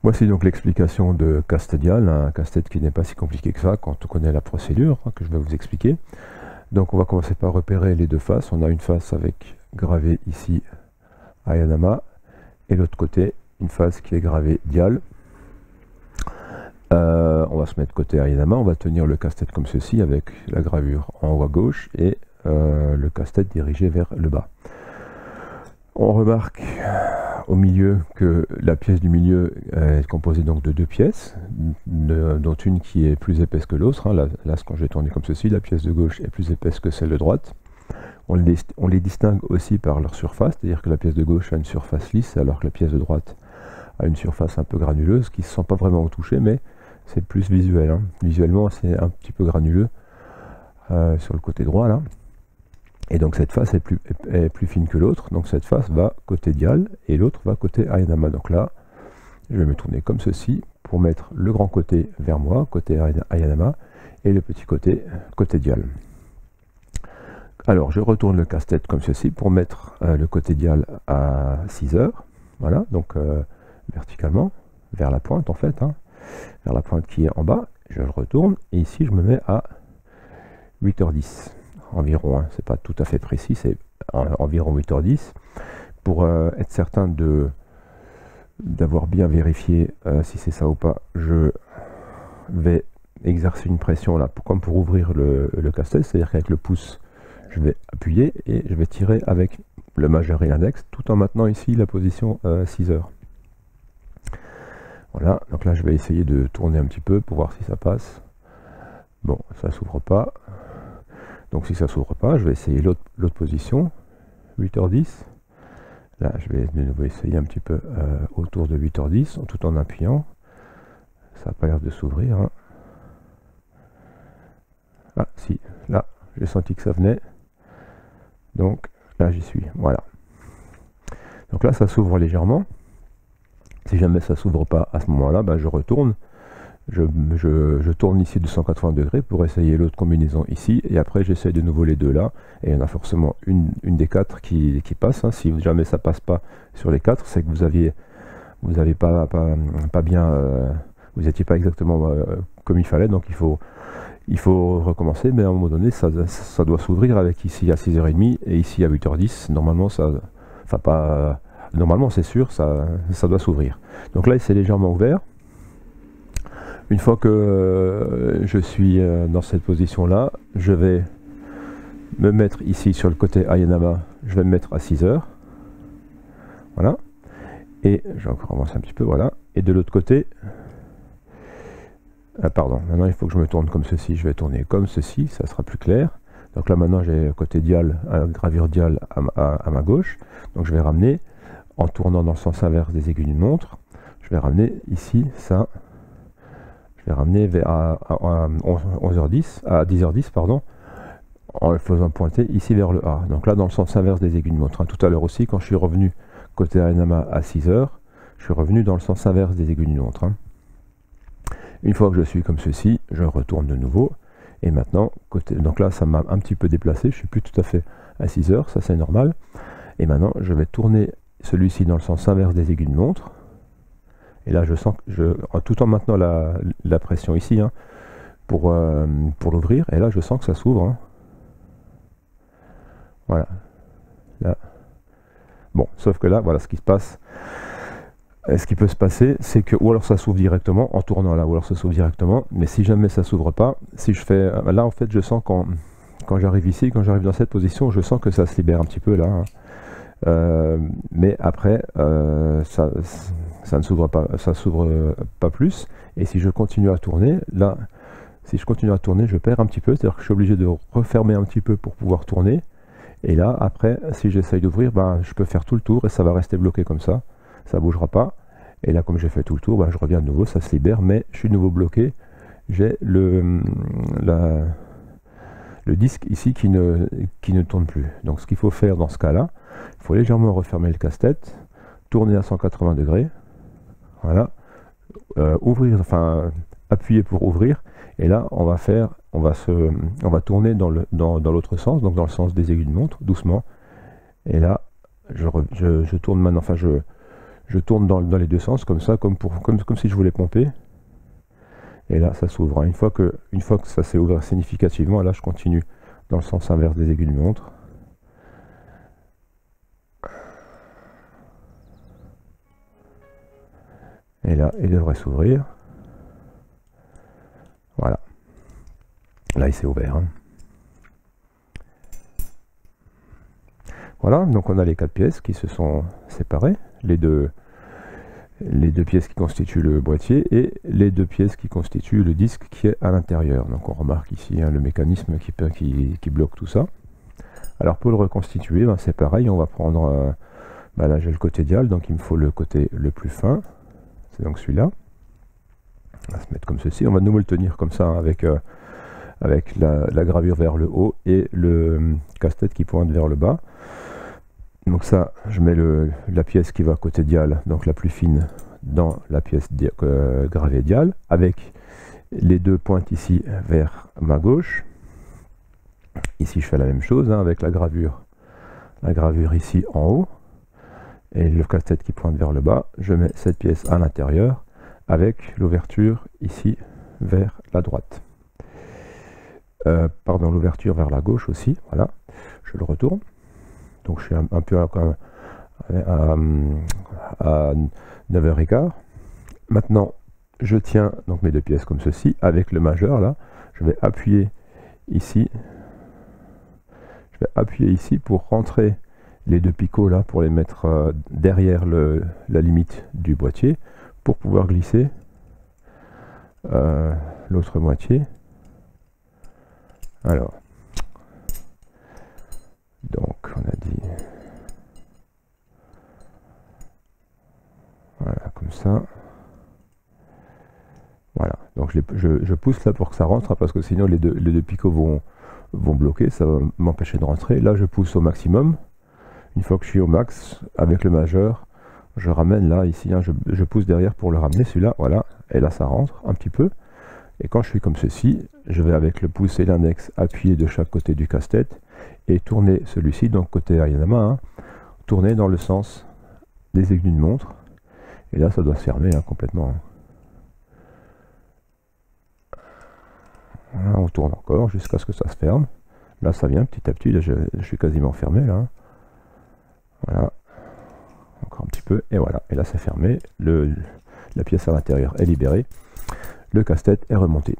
Voici donc l'explication de casse-tête dial, un casse-tête qui n'est pas si compliqué que ça quand on connaît la procédure que je vais vous expliquer. Donc on va commencer par repérer les deux faces. On a une face avec gravé ici Ayanama et l'autre côté une face qui est gravée dial. On va se mettre côté Ayanama, on va tenir le casse-tête comme ceci avec la gravure en haut à gauche et le casse-tête dirigé vers le bas. On remarque au milieu que la pièce du milieu est composée donc de deux pièces, dont une qui est plus épaisse que l'autre. Là, quand je vais tourner comme ceci, la pièce de gauche est plus épaisse que celle de droite. On les distingue aussi par leur surface, c'est-à-dire que la pièce de gauche a une surface lisse, alors que la pièce de droite a une surface un peu granuleuse, qui ne se sent pas vraiment au toucher, mais c'est plus visuel. Visuellement, c'est un petit peu granuleux sur le côté droit, là. Et donc cette face est plus fine que l'autre, donc cette face va côté dial et l'autre va côté Ayanama. Donc là, je vais me tourner comme ceci pour mettre le grand côté vers moi, côté Ayanama, et le petit côté dial. Alors je retourne le casse-tête comme ceci pour mettre le côté dial à 6 heures. Voilà, donc verticalement, vers la pointe en fait, vers la pointe qui est en bas. Je le retourne et ici je me mets à 8h10. Environ, c'est pas tout à fait précis, c'est environ 8h10 pour être certain d'avoir bien vérifié si c'est ça ou pas. Je vais exercer une pression là comme pour ouvrir le casse-tête, c'est-à-dire qu'avec le pouce je vais appuyer et je vais tirer avec le majeur et l'index tout en maintenant ici la position 6 heures. Voilà, donc là je vais essayer de tourner un petit peu pour voir si ça passe. Bon, ça s'ouvre pas. Donc si ça ne s'ouvre pas, je vais essayer l'autre position, 8h10. Là, je vais de nouveau essayer un petit peu autour de 8h10, tout en appuyant. Ça n'a pas l'air de s'ouvrir. Ah si, là, j'ai senti que ça venait. Donc là, j'y suis. Voilà. Donc là, ça s'ouvre légèrement. Si jamais ça ne s'ouvre pas à ce moment-là, je retourne. Je tourne ici de 180 degrés pour essayer l'autre combinaison ici, et après j'essaye de nouveau les deux là, et il y en a forcément une des quatre qui passe. Si jamais ça passe pas sur les quatre, c'est que vous avez pas bien, vous n'étiez pas exactement comme il fallait, donc il faut recommencer, mais à un moment donné ça doit s'ouvrir avec ici à 6h30 et ici à 8h10, normalement normalement c'est sûr, ça doit s'ouvrir. Donc là c'est légèrement ouvert. Une fois que je suis dans cette position-là, je vais me mettre ici sur le côté Ayanama, je vais me mettre à 6 heures. Voilà. Et je vais encore avancer un petit peu, voilà. Et de l'autre côté, pardon, maintenant il faut que je me tourne comme ceci, je vais tourner comme ceci, ça sera plus clair. Donc là maintenant j'ai côté dial, gravure dial à ma gauche, donc je vais ramener, en tournant dans le sens inverse des aiguilles d'une montre, je vais ramener ici ça. Je vais ramener à 11h10, à 10h10, pardon, en le faisant pointer ici vers le A. Donc là, dans le sens inverse des aiguilles de montre. Tout à l'heure aussi, quand je suis revenu côté Ayanama à 6h, je suis revenu dans le sens inverse des aiguilles de montre. Une fois que je suis comme ceci, je retourne de nouveau. Et maintenant, donc là, ça m'a un petit peu déplacé. Je suis plus tout à fait à 6h, ça c'est normal. Et maintenant, je vais tourner celui-ci dans le sens inverse des aiguilles de montre. Et là, je sens que tout en maintenant la pression ici pour l'ouvrir, et là, je sens que ça s'ouvre. Voilà. Là. Bon, sauf que là, voilà ce qui se passe. Ce qui peut se passer, c'est que, ou alors ça s'ouvre directement en tournant là, ou alors ça s'ouvre directement. Mais si jamais ça s'ouvre pas, si je fais là, en fait, je sens quand j'arrive ici, quand j'arrive dans cette position, je sens que ça se libère un petit peu là. Mais après, ça ne s'ouvre pas, ça s'ouvre pas plus. Et si je continue à tourner, là, si je continue à tourner, je perds un petit peu. C'est-à-dire que je suis obligé de refermer un petit peu pour pouvoir tourner. Et là, après, si j'essaye d'ouvrir, je peux faire tout le tour et ça va rester bloqué comme ça. Ça bougera pas. Et là, comme j'ai fait tout le tour, je reviens de nouveau, ça se libère, mais je suis de nouveau bloqué. J'ai le disque ici qui ne tourne plus. Donc ce qu'il faut faire dans ce cas-là, il faut légèrement refermer le casse-tête, tourner à 180 degrés, voilà, ouvrir, appuyer pour ouvrir, et là on va tourner dans l'autre sens, donc dans le sens des aiguilles de montre, doucement, et là je tourne maintenant, je tourne dans les deux sens, comme ça, comme si je voulais pomper. Et là, ça s'ouvre. Une fois que ça s'est ouvert significativement, là, je continue dans le sens inverse des aiguilles de montre. Et là, il devrait s'ouvrir. Voilà. Là, il s'est ouvert. Hein. Voilà, donc on a les 4 pièces qui se sont séparées. Les deux pièces qui constituent le boîtier et les 2 pièces qui constituent le disque qui est à l'intérieur. Donc on remarque ici hein, le mécanisme qui bloque tout ça. Alors pour le reconstituer, ben, c'est pareil, on va prendre, là j'ai le côté dial, donc il me faut le côté le plus fin, c'est donc celui-là. On va se mettre comme ceci, on va de nouveau le tenir comme ça hein, avec la gravure vers le haut et le casse-tête qui pointe vers le bas. Donc ça, je mets la pièce qui va côté dial, donc la plus fine, dans la pièce gravée dial, avec les 2 pointes ici vers ma gauche. Ici, je fais la même chose hein, avec la gravure ici en haut, et le casse-tête qui pointe vers le bas. Je mets cette pièce à l'intérieur, avec l'ouverture ici vers la droite. Pardon, l'ouverture vers la gauche aussi, voilà. Je le retourne. Donc je suis un peu à 9h15. Maintenant, je tiens donc mes 2 pièces comme ceci, avec le majeur là. Je vais appuyer ici. Je vais appuyer ici pour rentrer les 2 picots là, pour les mettre derrière la limite du boîtier, pour pouvoir glisser l'autre moitié. Alors. Donc on a dit voilà comme ça, voilà, donc je pousse là pour que ça rentre hein, parce que sinon les deux picots vont bloquer, ça va m'empêcher de rentrer. Là je pousse au maximum. Une fois que je suis au max avec le majeur, je ramène là ici hein, je pousse derrière pour le ramener, celui-là, voilà, et là ça rentre un petit peu. Et quand je suis comme ceci, je vais avec le pouce et l'index appuyer de chaque côté du casse-tête et tourner celui-ci, donc côté Ayanama, hein, tourner dans le sens des aiguilles de montre. Et là, ça doit se fermer hein, complètement. Voilà, on tourne encore jusqu'à ce que ça se ferme. Là, ça vient petit à petit. Là, je suis quasiment fermé. Là. Voilà. Encore un petit peu. Et voilà. Et là, c'est fermé. La pièce à l'intérieur est libérée. Le casse-tête est remonté.